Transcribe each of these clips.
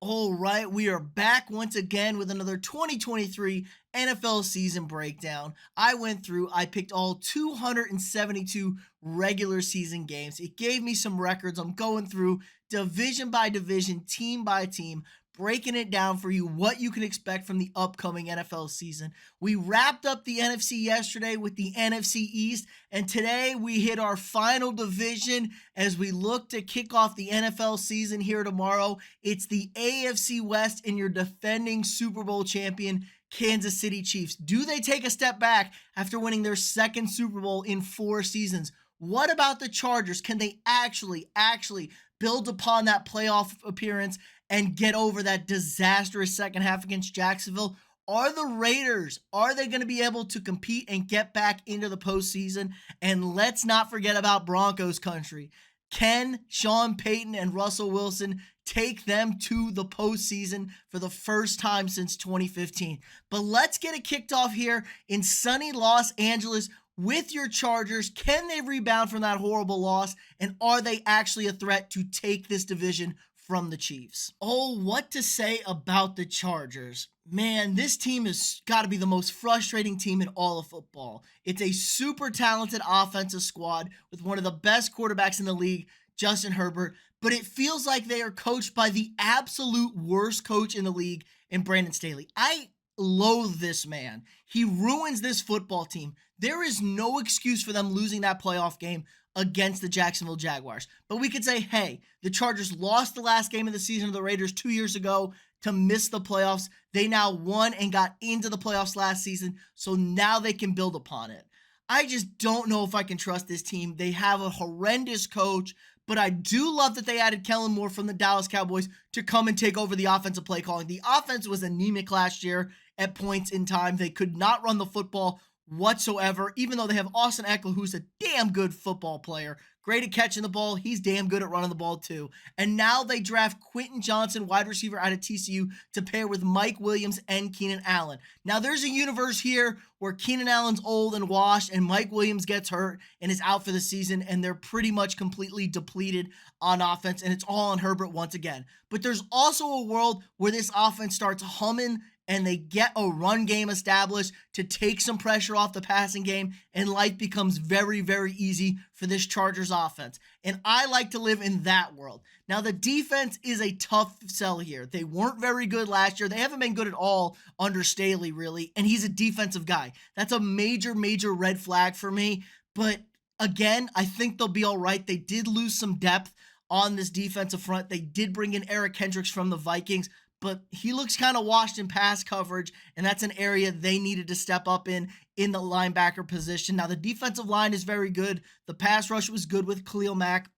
All right, we are back once again with another 2023 NFL season breakdown. I picked all 272 regular season games. It gave me some records. I'm going through division by division, team by team, breaking it down for you what you can expect from the upcoming NFL season. We wrapped up the NFC yesterday with the NFC East, and today we hit our final division as we look to kick off the NFL season here tomorrow. It's the AFC West and your defending Super Bowl champion, Kansas City Chiefs. Do they take a step back after winning their second Super Bowl in 4 seasons? What about the Chargers? Can they actually build upon that playoff appearance and get over that disastrous second half against Jacksonville? Are the Raiders, are they going to be able to compete and get back into the postseason? And let's not forget about Broncos country. Can Sean Payton and Russell Wilson take them to the postseason for the first time since 2015? But let's get it kicked off here in sunny Los Angeles with your Chargers. Can they rebound from that horrible loss? And are they actually a threat to take this division from the Chiefs? Oh, what to say about the Chargers? Man, this team has got to be the most frustrating team in all of football. It's a super talented offensive squad with one of the best quarterbacks in the league, Justin Herbert, but it feels like they are coached by the absolute worst coach in the league in Brandon Staley. I loathe this man. He ruins this football team. There is no excuse for them losing that playoff game against the Jacksonville Jaguars. But we could say, hey, the Chargers lost the last game of the season to the Raiders 2 years ago to miss the playoffs. They now won and got into the playoffs last season, so now they can build upon it. I just don't know if I can trust this team. They have a horrendous coach, but I do love that they added Kellen Moore from the Dallas Cowboys to come and take over the offensive play calling. The offense was anemic last year at points in time. They could not run the football whatsoever, even though they have Austin Eckler, who's a damn good football player. Great at catching the ball. He's damn good at running the ball too. And now they draft Quentin Johnson, wide receiver out of TCU, to pair with Mike Williams and Keenan Allen. Now there's a universe here where Keenan Allen's old and washed and Mike Williams gets hurt and is out for the season, and they're pretty much completely depleted on offense, and it's all on Herbert once again. But there's also a world where this offense starts humming and they get a run game established to take some pressure off the passing game, and life becomes very, very easy for this Chargers offense. And I like to live in that world. Now, the defense is a tough sell here. They weren't very good last year. They haven't been good at all under Staley, really, and he's a defensive guy. That's a major, major red flag for me. But again, I think they'll be all right. They did lose some depth on this defensive front. They did bring in Eric Kendricks from the Vikings, but he looks kind of washed in pass coverage, and that's an area they needed to step up in the linebacker position. Now, the defensive line is very good. The pass rush was good with Khalil Mack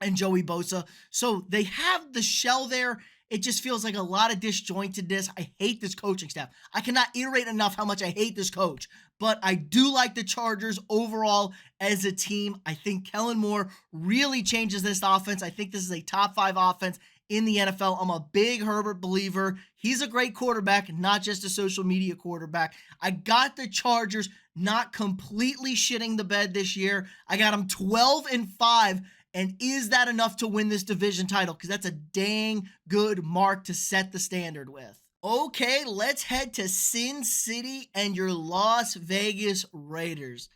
and Joey Bosa. So they have the shell there. It just feels like a lot of disjointedness. I hate this coaching staff. I cannot iterate enough how much I hate this coach. But I do like the Chargers overall as a team. I think Kellen Moore really changes this offense. I think this is a top 5 offense in the NFL. I'm a big Herbert believer. He's a great quarterback, not just a social media quarterback. I got the Chargers not completely shitting the bed this year. I got them 12-5. And is that enough to win this division title? Because that's a dang good mark to set the standard with. Okay, let's head to Sin City and your Las Vegas Raiders.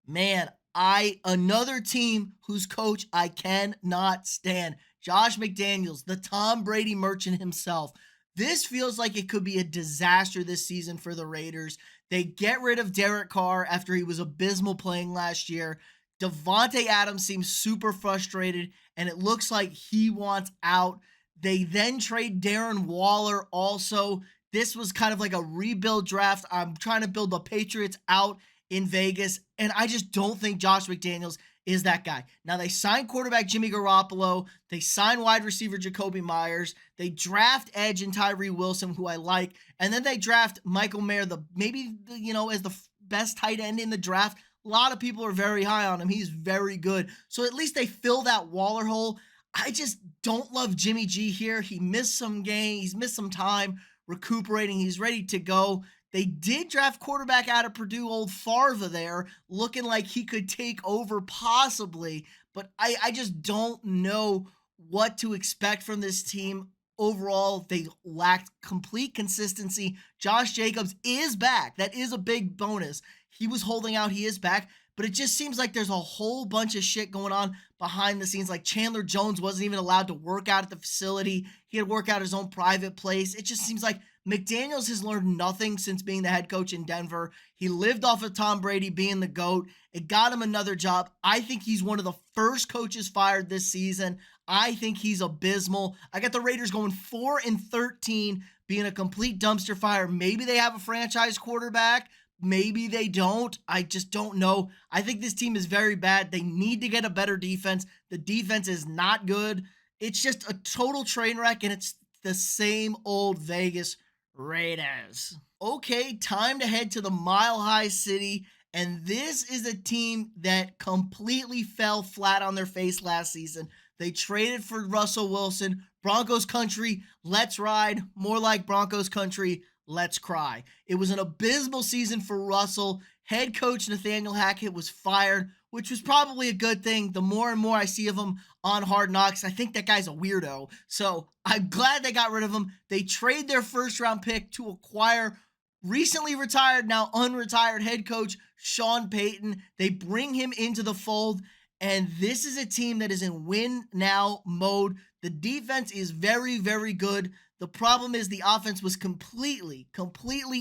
Man, another team whose coach I cannot stand. Josh McDaniels, the Tom Brady merchant himself. This feels like it could be a disaster this season for the Raiders. They get rid of Derek Carr after he was abysmal playing last year. Devontae Adams seems super frustrated, and it looks like he wants out. They then trade Darren Waller also. This was kind of like a rebuild draft. I'm trying to build the Patriots out in Vegas, and I just don't think Josh McDaniels is that guy. Now, they signed quarterback Jimmy Garoppolo. They signed wide receiver Jacoby Myers. They draft edge and Tyree Wilson, who I like. And then they draft Michael Mayer, as the best tight end in the draft. A lot of people are very high on him. He's very good. So at least they fill that Waller hole. I just don't love Jimmy G here. He missed some games. He's missed some time recuperating. He's ready to go. They did draft quarterback out of Purdue, old Favre there, looking like he could take over possibly. But I just don't know what to expect from this team. overall, they lacked complete consistency. Josh Jacobs is back. That is a big bonus. He was holding out, he is back. But it just seems like there's a whole bunch of shit going on behind the scenes. Like Chandler Jones wasn't even allowed to work out at the facility. He had to work out his own private place. It just seems like McDaniels has learned nothing since being the head coach in Denver. He lived off of Tom Brady being the GOAT. It got him another job. I think he's one of the first coaches fired this season. I think he's abysmal. I got the Raiders going 4-13, being a complete dumpster fire. Maybe they have a franchise quarterback. Maybe they don't. I just don't know. I think this team is very bad. They need to get a better defense. The defense is not good. It's just a total train wreck, and it's the same old Vegas Raiders. Okay, time to head to the Mile High City. And this is a team that completely fell flat on their face last season. They traded for Russell Wilson. Broncos country, let's ride. More like Broncos country, let's cry. It was an abysmal season for Russell. Head coach Nathaniel Hackett was fired, which was probably a good thing. The more and more I see of him on Hard Knocks, I think that guy's a weirdo. So I'm glad they got rid of him. They trade their first round pick to acquire recently retired, now unretired head coach Sean Payton. They bring him into the fold, and this is a team that is in win now mode. The defense is very, very good. The problem is the offense was completely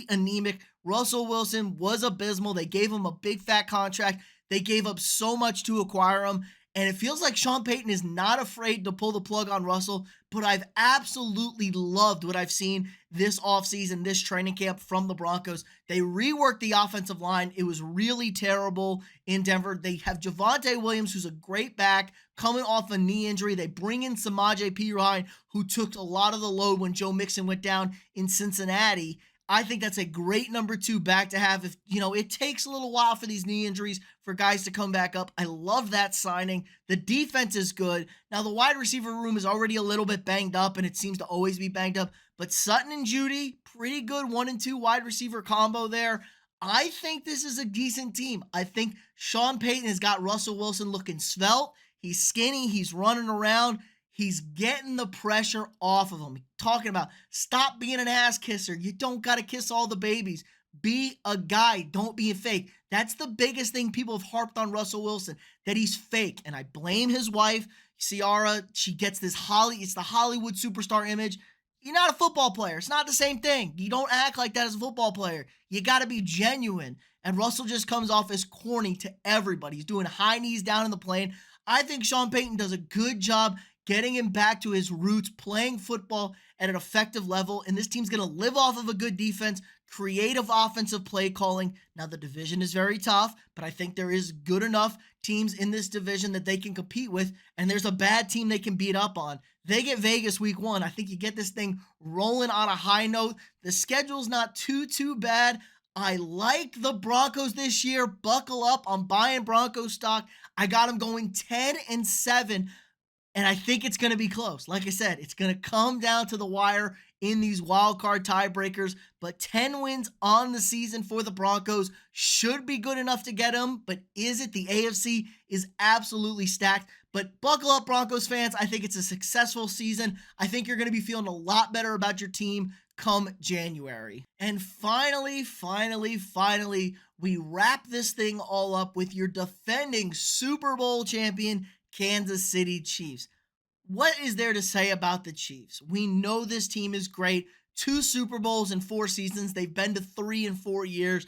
anemic. Russell Wilson was abysmal. They gave him a big fat contract. They gave up so much to acquire him. And it feels like Sean Payton is not afraid to pull the plug on Russell, but I've absolutely loved what I've seen this offseason, this training camp from the Broncos. They reworked the offensive line. It was really terrible in Denver. They have Javonte Williams, who's a great back, coming off a knee injury. They bring in Samaje Perine, who took a lot of the load when Joe Mixon went down in Cincinnati. I think that's a great number 2 back to have. If it takes a little while for these knee injuries for guys to come back up. I love that signing. The defense is good. Now the wide receiver room is already a little bit banged up, and it seems to always be banged up. But Sutton and Judy, pretty good 1 and 2 wide receiver combo there. I think this is a decent team. I think Sean Payton has got Russell Wilson looking svelte. He's skinny. He's running around. He's getting the pressure off of him. Talking about stop being an ass kisser. You don't got to kiss all the babies. Be a guy. Don't be a fake. That's the biggest thing people have harped on Russell Wilson, that he's fake. And I blame his wife, Ciara. She gets this it's the Hollywood superstar image. You're not a football player. It's not the same thing. You don't act like that as a football player. You got to be genuine. And Russell just comes off as corny to everybody. He's doing high knees down in the plane. I think Sean Payton does a good job getting him back to his roots, playing football at an effective level. And this team's going to live off of a good defense, creative offensive play calling. Now, the division is very tough, but I think there is good enough teams in this division that they can compete with. And there's a bad team they can beat up on. They get Vegas week 1. I think you get this thing rolling on a high note. The schedule's not too bad. I like the Broncos this year. Buckle up. I'm buying Broncos stock. I got them going 10-7. And I think it's going to be close. Like I said, it's going to come down to the wire in these wild card tiebreakers. But 10 wins on the season for the Broncos should be good enough to get them. But is it? The AFC is absolutely stacked. But buckle up, Broncos fans. I think it's a successful season. I think you're going to be feeling a lot better about your team come January. And finally, we wrap this thing all up with your defending Super Bowl champion, Kansas City Chiefs. What is there to say about the Chiefs? We know this team is great. 2 Super Bowls in 4 seasons. They've been to 3 in 4 years.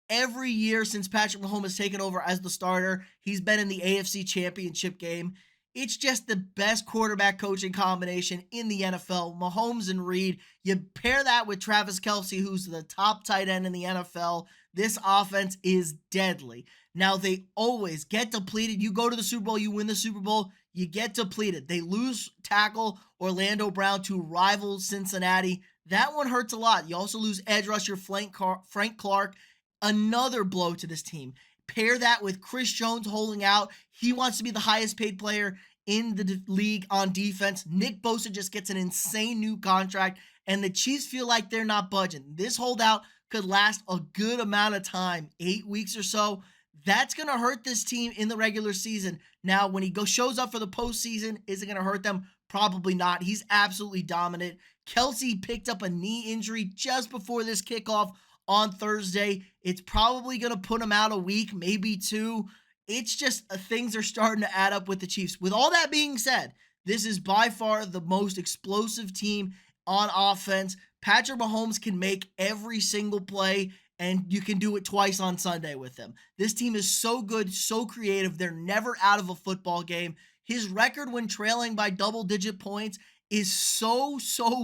Every year since Patrick Mahomes has taken over as the starter, he's been in the AFC Championship game. It's just the best quarterback coaching combination in the NFL. Mahomes and Reed. You pair that with Travis Kelce, who's the top tight end in the NFL. This offense is deadly. Now, they always get depleted. You go to the Super Bowl, you win the Super Bowl, you get depleted. They lose tackle Orlando Brown to rival Cincinnati. That one hurts a lot. You also lose edge rusher Frank Clark. Another blow to this team. Pair that with Chris Jones holding out. He wants to be the highest paid player in the league on defense. Nick Bosa just gets an insane new contract, and the Chiefs feel like they're not budging. This holdout could last a good amount of time, 8 weeks or so. That's going to hurt this team in the regular season. Now, when he shows up for the postseason, is it going to hurt them? Probably not. He's absolutely dominant. Kelsey picked up a knee injury just before this kickoff on Thursday. It's probably going to put him out a week, maybe two. It's just things are starting to add up with the Chiefs. With all that being said, this is by far the most explosive team on offense. Patrick Mahomes can make every single play, and you can do it twice on Sunday with him. This team is so good, so creative. They're never out of a football game. His record when trailing by double-digit points is so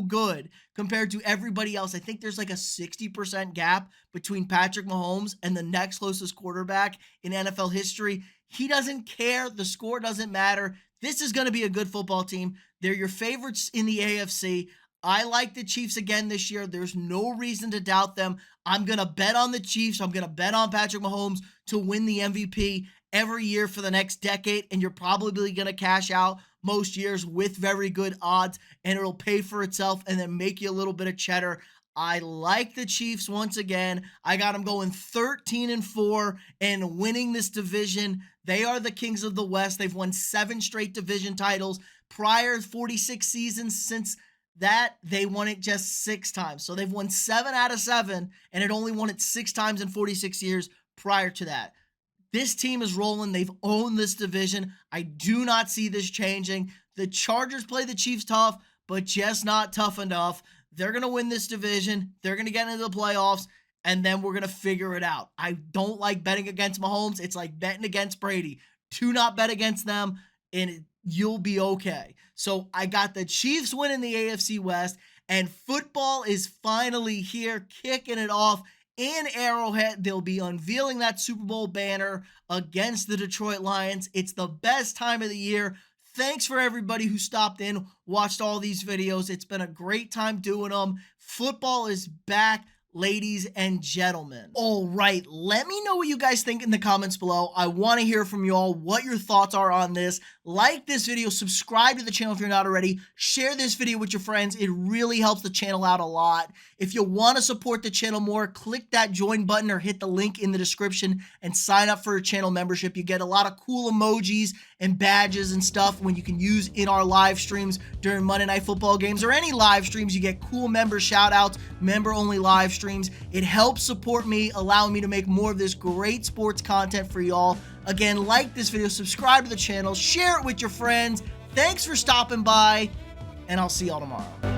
good compared to everybody else. I think there's like a 60% gap between Patrick Mahomes and the next closest quarterback in NFL history. He doesn't care. The score doesn't matter. This is going to be a good football team. They're your favorites in the AFC. I like the Chiefs again this year. There's no reason to doubt them. I'm going to bet on the Chiefs. I'm going to bet on Patrick Mahomes to win the MVP every year for the next decade, and you're probably going to cash out most years with very good odds, and it'll pay for itself and then make you a little bit of cheddar. I like the Chiefs once again. I got them going 13-4 and winning this division. They are the kings of the West. They've won 7 straight division titles. Prior 46 seasons since that, they won it just 6 times. So they've won 7 out of 7, and it only won it 6 times in 46 years prior to that. This team is rolling. They've owned this division. I do not see this changing. The Chargers play the Chiefs tough, but just not tough enough. They're going to win this division. They're going to get into the playoffs, and then we're going to figure it out. I don't like betting against Mahomes. It's like betting against Brady. Do not bet against them, and you'll be okay. So I got the Chiefs winning the AFC West, and football is finally here, kicking it off in Arrowhead. They'll be unveiling that Super Bowl banner against the Detroit Lions. It's the best time of the year. Thanks for everybody who stopped in, watched all these videos. It's been a great time doing them. Football is back, ladies and gentlemen. All right, let me know what you guys think in the comments below. I want to hear from you all what your thoughts are on this. Like this video, subscribe to the channel if you're not already. Share this video with your friends. It really helps the channel out a lot. If you want to support the channel more, click that join button or hit the link in the description and sign up for a channel membership. You get a lot of cool emojis and badges and stuff when you can use in our live streams during Monday Night Football games or any live streams. You get cool member shout outs, member only live streams. It helps support me, allowing me to make more of this great sports content for y'all. Again, like this video, subscribe to the channel, share it with your friends. Thanks for stopping by, and I'll see y'all tomorrow.